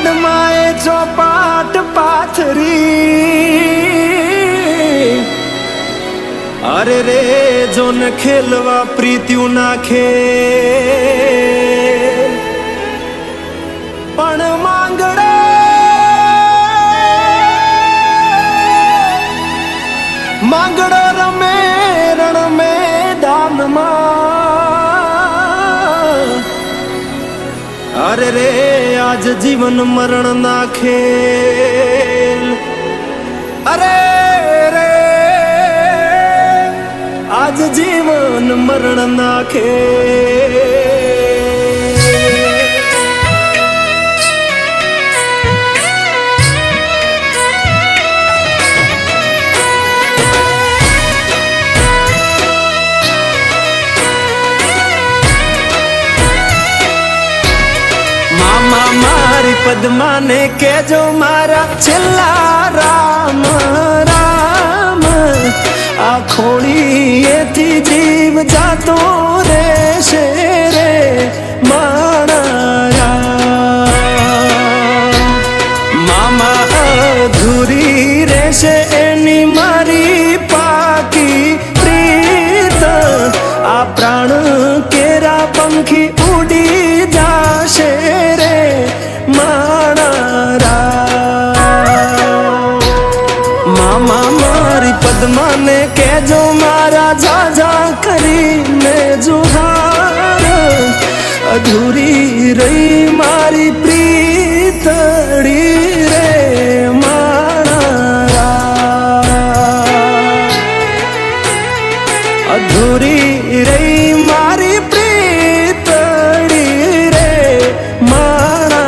ખાંડમાં એ ચોપાટ પાથરી અરે રે જોન ખેલવા પ્રીત્યું નાખે પણ માંગડો રમે રણ મેદાનમાં અરે રે આજ જીવન મરણ ના ખેલ અરે રે આજ જીવન મરણ ના ખેલ મારી પદ્માને કેજો મારા છેલ્લા રામ રામ આ ખોળીએથી જીવ જાતો રહેશે રે મારા મામા અધૂરી રહેશે એની મારી પાકી પ્રીત આ પ્રાણ કેરા પંખી ઉડી જાશે રે મામા મારી પદ્માને કેજો મારા જાજા કરીને જુહાર અધૂરી રહી મારી પ્રીતડી રે મારા અધૂરી રહી મારી પ્રીતડી રે મારા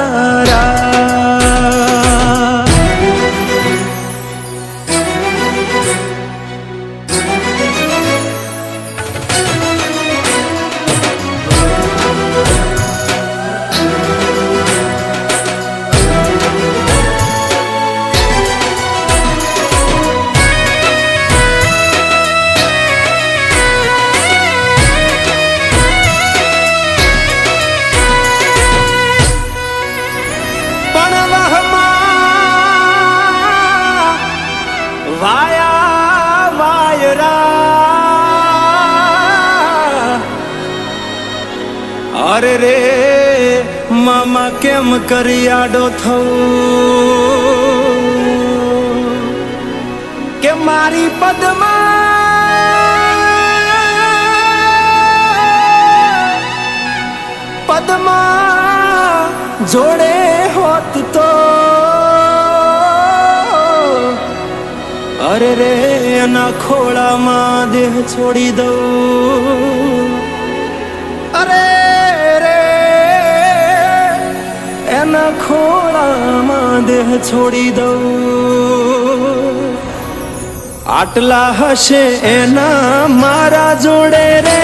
અરે રે મામા કેમ કરી આડો થવું કે મારી પદ્મા જોડે હોત તો અરે રે એના ખોળામાં દેહ છોડી દઉં અરે એના ખોળામાં દેહ છોડી દઉં આટલા હશે એના મારા જોડે રે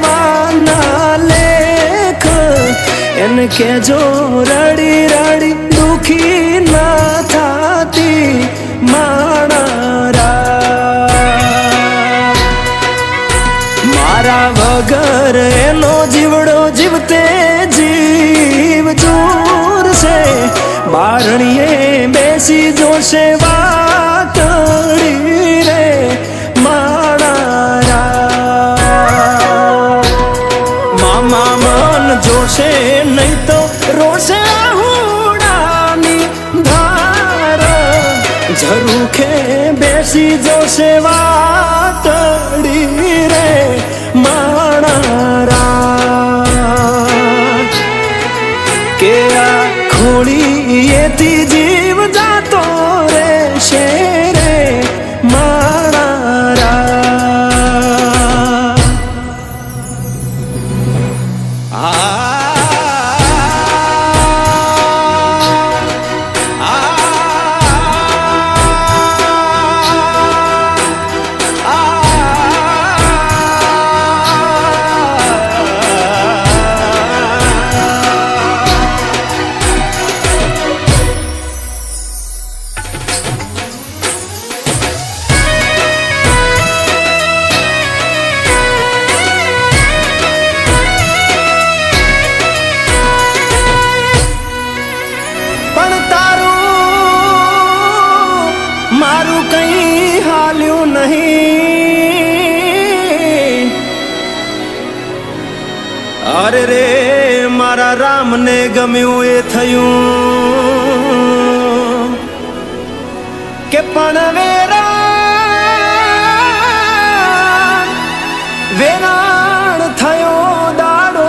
વાના લેખ એને કેજો રડી રડી દુખી ના થાતી મારા વગર એનો જીવડો જીવતે જીવ જોરશે બારણીએ બેસી જોશે વાતડી રે મારા મામા મન જોશે નહીં તો રોશે હુડાની ધાર ઝરૂખે બેસી જોશે વાતડી રે મારા કે આ ખોળીએથી જીવ જાતો રહેશે રે મારા અરે રે મારા રામને ગમ્યું એ થયું કે પણ વેરાણ થયો દાડો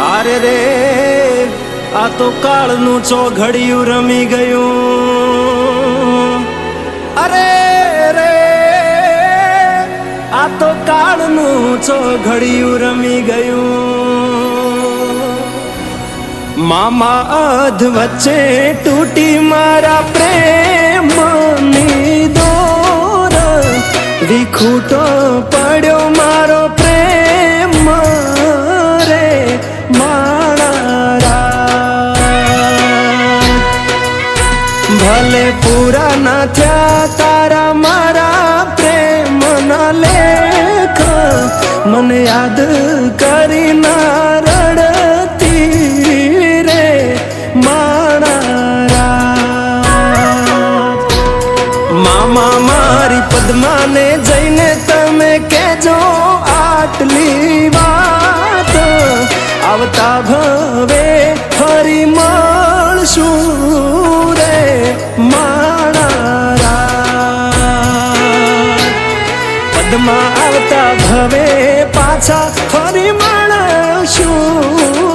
અરે રે આ તો કાળનું ચોઘડિયું રમી ગયું અરે રે આ તો કાળનું ચોઘડિયું રમી ગયું મામા અધ વચ્ચે તૂટી મારા પ્રેમની દોર વિખૂટો પડ્યો મારો પ્રેમ રે માણા ભલે પૂરા ના થયા તારા મારા પ્રેમ ના લેખ મને યાદ કરી ના રડતી રે માણા મામા મારી પદ્માને જઈને તમે કેજો આટલી વાત આવતા ભવે ફરી મળશું રે માણા પદ્મા આવતા ભવે પાછા ફરી મળશું